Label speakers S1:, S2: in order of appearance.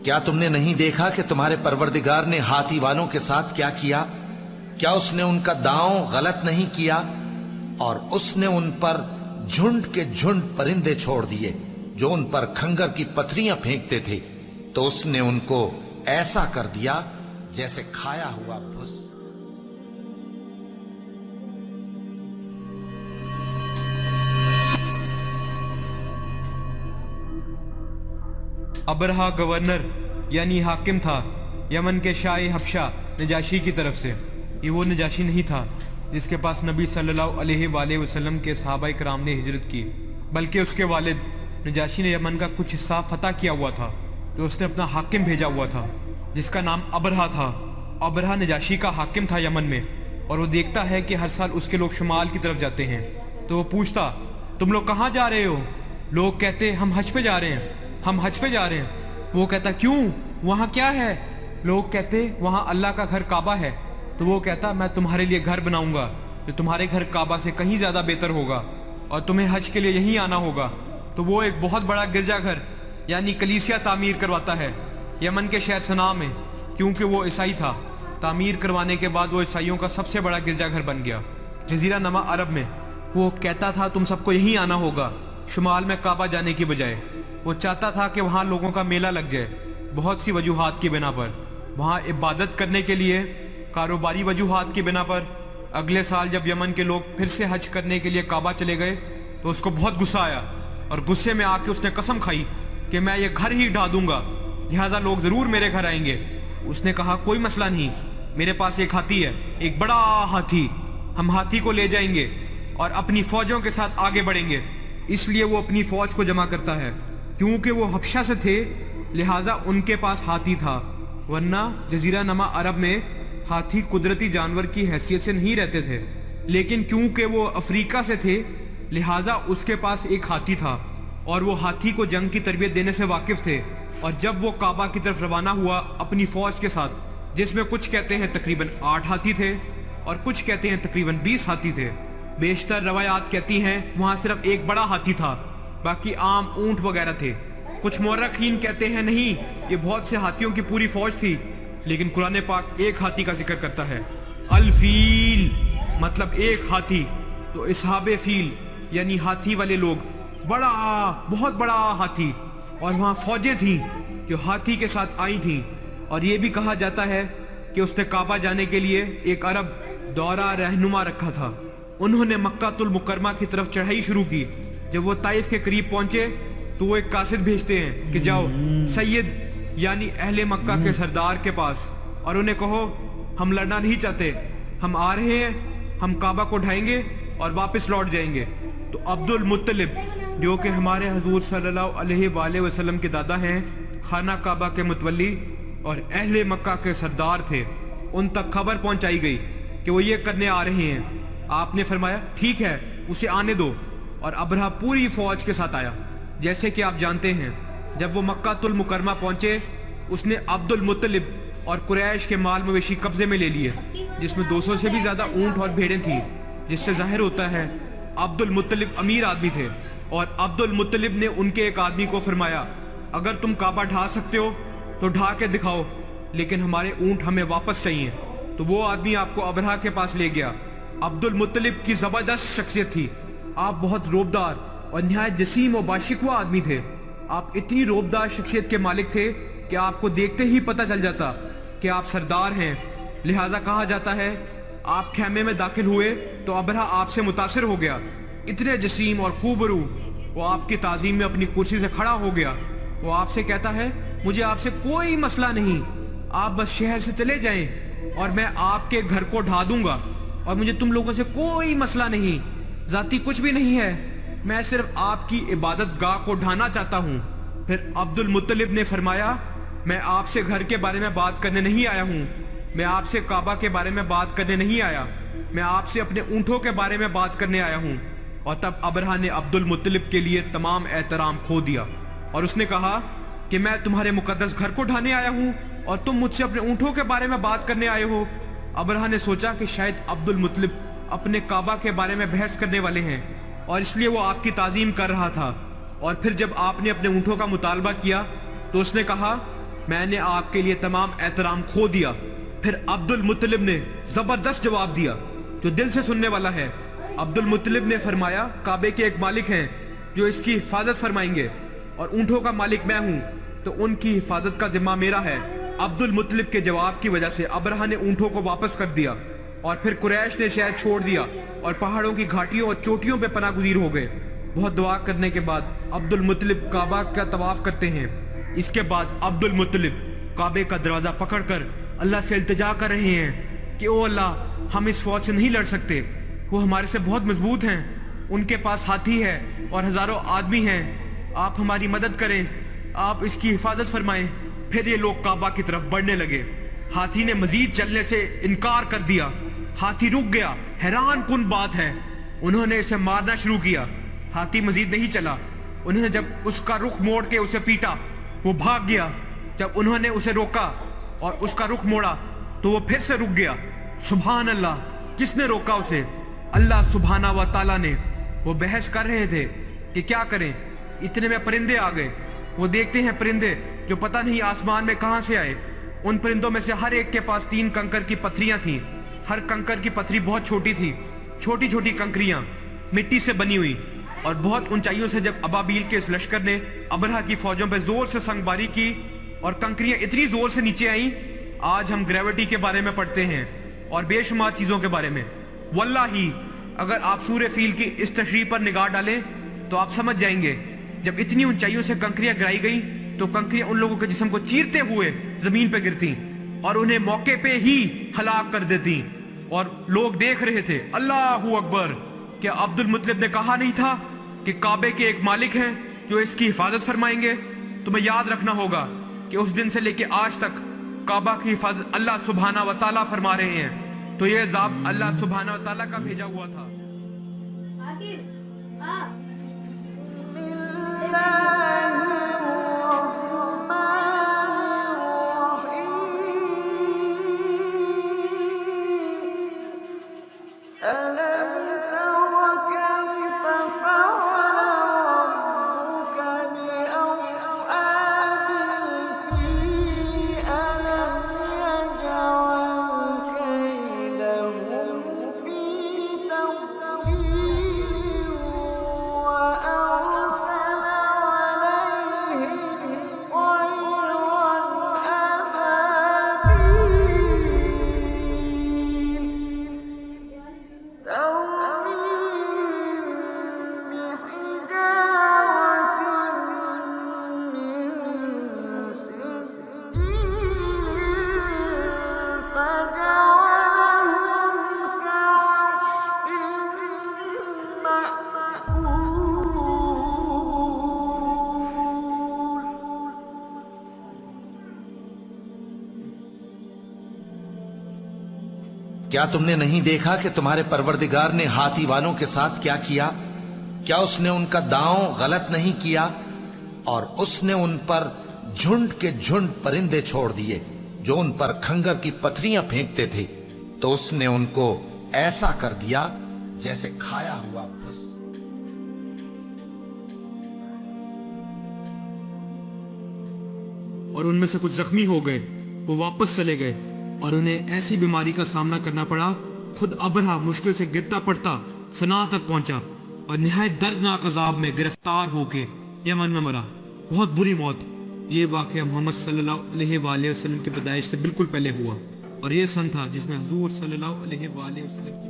S1: کیا تم نے نہیں دیکھا کہ تمہارے پروردگار نے ہاتھی والوں کے ساتھ کیا کیا؟ کیا اس نے ان کا داؤں غلط نہیں کیا؟ اور اس نے ان پر جھنڈ کے جھنڈ پرندے چھوڑ دیے جو ان پر کھنگر کی پتھریاں پھینکتے تھے، تو اس نے ان کو ایسا کر دیا جیسے کھایا ہوا بھس۔
S2: ابرہا گورنر یعنی حاکم تھا یمن کے شاہ حبشہ نجاشی کی طرف سے۔ یہ وہ نجاشی نہیں تھا جس کے پاس نبی صلی اللہ علیہ وآلہ وسلم کے صحابہ کرام نے ہجرت کی، بلکہ اس کے والد نجاشی نے یمن کا کچھ حصہ فتح کیا ہوا تھا، جو اس نے اپنا حاکم بھیجا ہوا تھا جس کا نام ابرہا تھا۔ ابرہا نجاشی کا حاکم تھا یمن میں، اور وہ دیکھتا ہے کہ ہر سال اس کے لوگ شمال کی طرف جاتے ہیں، تو وہ پوچھتا تم لوگ کہاں جا رہے ہو؟ لوگ کہتے ہم حج پہ جا رہے ہیں، ہم حج پہ جا رہے ہیں۔ وہ کہتا کیوں، وہاں کیا ہے؟ لوگ کہتے وہاں اللہ کا گھر کعبہ ہے۔ تو وہ کہتا میں تمہارے لیے گھر بناؤں گا جو تمہارے گھر کعبہ سے کہیں زیادہ بہتر ہوگا، اور تمہیں حج کے لیے یہیں آنا ہوگا۔ تو وہ ایک بہت بڑا گرجا گھر یعنی کلیسیا تعمیر کرواتا ہے یمن کے شہر صنعاء میں، کیونکہ وہ عیسائی تھا۔ تعمیر کروانے کے بعد وہ عیسائیوں کا سب سے بڑا گرجا گھر بن گیا جزیرہ نما عرب میں۔ وہ کہتا تھا تم سب کو یہیں آنا ہوگا، شمال میں کعبہ جانے کی بجائے۔ وہ چاہتا تھا کہ وہاں لوگوں کا میلہ لگ جائے بہت سی وجوہات کی بنا پر، وہاں عبادت کرنے کے لیے، کاروباری وجوہات کی بنا پر۔ اگلے سال جب یمن کے لوگ پھر سے حج کرنے کے لیے کعبہ چلے گئے تو اس کو بہت غصہ آیا، اور غصے میں آ کے اس نے قسم کھائی کہ میں یہ گھر ہی ڈھا دوں گا، لہٰذا لوگ ضرور میرے گھر آئیں گے۔ اس نے کہا کوئی مسئلہ نہیں، میرے پاس ایک ہاتھی ہے، ایک بڑا ہاتھی، ہم ہاتھی کو لے جائیں گے اور اپنی فوجوں کے ساتھ آگے بڑھیں گے۔ اس لیے وہ اپنی فوج کو جمع کرتا ہے، کیونکہ وہ حبشہ سے تھے لہٰذا ان کے پاس ہاتھی تھا، ورنہ جزیرہ نما عرب میں ہاتھی قدرتی جانور کی حیثیت سے نہیں رہتے تھے، لیکن کیونکہ وہ افریقہ سے تھے لہٰذا اس کے پاس ایک ہاتھی تھا، اور وہ ہاتھی کو جنگ کی تربیت دینے سے واقف تھے۔ اور جب وہ کعبہ کی طرف روانہ ہوا اپنی فوج کے ساتھ، جس میں کچھ کہتے ہیں تقریباً 8 ہاتھی تھے اور کچھ کہتے ہیں تقریباً 20 ہاتھی تھے، بیشتر روایات کہتی ہیں وہاں صرف ایک بڑا ہاتھی تھا، باقی عام اونٹ وغیرہ تھے۔ کچھ مورخین کہتے ہیں نہیں، یہ بہت سے ہاتھیوں کی پوری فوج تھی، لیکن قرآن پاک ایک ہاتھی کا ذکر کرتا ہے، الفیل، مطلب ایک ہاتھی۔ تو اصحاب فیل یعنی ہاتھی والے لوگ، بڑا بہت بڑا ہاتھی، اور وہاں فوجیں تھیں جو ہاتھی کے ساتھ آئی تھیں۔ اور یہ بھی کہا جاتا ہے کہ اس نے کعبہ جانے کے لیے ایک عرب دورہ رہنما رکھا تھا۔ انہوں نے مکہ المکرمہ کی طرف چڑھائی شروع کی۔ جب وہ طائف کے قریب پہنچے تو وہ ایک قاصد بھیجتے ہیں کہ جاؤ سید یعنی اہل مکہ کے سردار کے پاس اور انہیں کہو ہم لڑنا نہیں چاہتے، ہم آ رہے ہیں، ہم کعبہ کو ڈھائیں گے اور واپس لوٹ جائیں گے۔ تو عبد المطلب جو کہ ہمارے حضور صلی اللہ علیہ وآلہ وسلم کے دادا ہیں، خانہ کعبہ کے متولی اور اہل مکہ کے سردار تھے، ان تک خبر پہنچائی گئی کہ وہ یہ کرنے آ رہے ہیں۔ آپ نے فرمایا ٹھیک ہے اسے آنے دو، اور ابرہا پوری فوج کے ساتھ آیا۔ جیسے کہ آپ جانتے ہیں جب وہ مکہ المکرمہ پہنچے اس نے عبد المطلب اور قریش کے مال مویشی قبضے میں لے لیے، جس میں 200 سے بھی زیادہ اونٹ اور بھیڑیں تھیں، جس سے ظاہر ہوتا ہے عبد المطلب امیر آدمی تھے۔ اور عبد المطلب نے ان کے ایک آدمی کو فرمایا اگر تم کعبہ ڈھا سکتے ہو تو ڈھا کے دکھاؤ، لیکن ہمارے اونٹ ہمیں واپس چاہیے۔ تو وہ آدمی آپ کو ابرہا کے پاس لے گیا۔ عبد المطلب کی زبردست شخصیت تھی، آپ بہت روبدار اور نہایت جسیم و باشکوہ آدمی تھے۔ آپ اتنی روبدار شخصیت کے مالک تھے کہ آپ کو دیکھتے ہی پتہ چل جاتا کہ آپ سردار ہیں، لہٰذا کہا جاتا ہے آپ خیمے میں داخل ہوئے تو ابرہا آپ سے متاثر ہو گیا، اتنے جسیم اور خوبرو۔ وہ آپ کی تعظیم میں اپنی کرسی سے کھڑا ہو گیا۔ وہ آپ سے کہتا ہے مجھے آپ سے کوئی مسئلہ نہیں، آپ بس شہر سے چلے جائیں اور میں آپ کے گھر کو ڈھا دوں گا، اور مجھے تم لوگوں سے کوئی مسئلہ نہیں، ذاتی کچھ بھی نہیں ہے، میں صرف آپ کی عبادت گاہ کو ڈھانا چاہتا ہوں۔ پھر عبد المطلب نے فرمایا میں آپ سے گھر کے بارے میں بات کرنے نہیں آیا ہوں، میں آپ سے کعبہ کے بارے میں بات کرنے نہیں آیا، میں آپ سے اپنے اونٹوں کے بارے میں بات کرنے آیا ہوں۔ اور تب ابرہا نے عبد المطلب کے لیے تمام احترام کھو دیا، اور اس نے کہا کہ میں تمہارے مقدس گھر کو ڈھانے آیا ہوں اور تم مجھ سے اپنے اونٹوں کے بارے میں بات کرنے آئے ہو۔ ابرہا نے سوچا کہ شاید عبد المطلب اپنے کعبہ کے بارے میں بحث کرنے والے ہیں، اور اس لیے وہ آپ کی تعظیم کر رہا تھا۔ اور پھر جب آپ نے اپنے اونٹوں کا مطالبہ کیا تو اس نے کہا میں نے آپ کے لیے تمام احترام کھو دیا۔ پھر عبد المطلب نے زبردست جواب دیا جو دل سے سننے والا ہے۔ عبد المطلب نے فرمایا کعبے کے ایک مالک ہیں جو اس کی حفاظت فرمائیں گے، اور اونٹوں کا مالک میں ہوں تو ان کی حفاظت کا ذمہ میرا ہے۔ عبد المطلب کے جواب کی وجہ سے ابرہہ نے اونٹوں کو واپس کر دیا، اور پھر قریش نے شہر چھوڑ دیا اور پہاڑوں کی گھاٹیوں اور چوٹیوں پہ پناہ گزیر ہو گئے۔ بہت دعا کرنے کے بعد عبد المطلب کعبہ کا طواف کرتے ہیں۔ اس کے بعد عبد المطلب کعبے کا دروازہ پکڑ کر اللہ سے التجا کر رہے ہیں کہ او اللہ، ہم اس فوج سے نہیں لڑ سکتے، وہ ہمارے سے بہت مضبوط ہیں، ان کے پاس ہاتھی ہے اور ہزاروں آدمی ہیں، آپ ہماری مدد کریں، آپ اس کی حفاظت فرمائیں۔ پھر یہ لوگ کعبہ کی طرف بڑھنے لگے۔ ہاتھی نے مزید چلنے سے انکار کر دیا۔ ہاتھی رک گیا۔ حیران کن بات ہے، انہوں نے اسے مارنا شروع کیا۔ ہاتھی مزید نہیں چلا۔ انہوں نے جب اس کا رخ موڑ کے اسے پیٹا، وہ بھاگ گیا۔ جب انہوں نے اسے روکا اور اس کا رخ موڑا تو وہ پھر سے رک گیا۔ سبحان اللہ، کس نے روکا اسے؟ اللہ سبحانہ و تعالیٰ نے۔ وہ بحث کر رہے تھے کہ کیا کریں، اتنے میں پرندے آ گئے۔ وہ دیکھتے ہیں پرندے جو پتہ نہیں آسمان میں کہاں سے آئے۔ ان پرندوں میں سے ہر ایک کے پاس 3 کنکر کی پتھریاں تھیں۔ ہر کنکر کی پتھری بہت چھوٹی تھی، چھوٹی چھوٹی کنکریاں مٹی سے بنی ہوئی، اور بہت اونچائیوں سے جب ابابیل کے اس لشکر نے ابرہہ کی فوجوں پہ زور سے سنگ باری کی اور کنکریاں اتنی زور سے نیچے آئیں، آج ہم گریوٹی کے بارے میں پڑھتے ہیں اور بے شمار چیزوں کے بارے میں۔ واللہ اگر آپ سورہ فیل کی اس تشریح پر نگاہ ڈالیں تو آپ سمجھ جائیں گے، جب اتنی اونچائیوں سے کنکریاں گرائی گئیں تو کنکریاں ان لوگوں کے جسم کو چیرتے ہوئے زمین پہ گرتی اور انہیں موقع پہ ہی ہلاک کر دیتی، اور لوگ دیکھ رہے تھے۔ اللہ اکبر! کیا عبد المطلب نے کہا نہیں تھا کہ کعبے کے ایک مالک ہیں جو اس کی حفاظت فرمائیں گے؟ تمہیں یاد رکھنا ہوگا کہ اس دن سے لے کے آج تک کعبہ کی حفاظت اللہ سبحانہ و تعالیٰ فرما رہے ہیں، تو یہ عذاب اللہ سبحانہ و تعالیٰ کا بھیجا ہوا تھا۔
S1: کیا تم نے نہیں دیکھا کہ تمہارے پروردگار نے ہاتھی والوں کے ساتھ کیا کیا؟ کیا اس نے ان کا داؤں غلط نہیں کیا؟ اور اس نے ان پر جھنڈ کے جھنڈ پرندے چھوڑ دیے جو ان پر کھنگر کی پتھریاں پھینکتے تھے، تو اس نے ان کو ایسا کر دیا جیسے کھایا ہوا پھس۔
S2: اور ان میں سے کچھ زخمی ہو گئے، وہ واپس چلے گئے اور انہیں ایسی بیماری کا سامنا کرنا پڑا، خود ابرہہ مشکل سے گرتا پڑتا صنعاء تک پہنچا اور نہایت دردناک عذاب میں گرفتار ہو کے یمن میں مرا، بہت بری موت۔ یہ واقعہ محمد صلی اللہ علیہ وآلہ وسلم کی پیدائش سے بالکل پہلے ہوا، اور یہ سن تھا جس میں حضور صلی اللہ علیہ وآلہ وسلم کی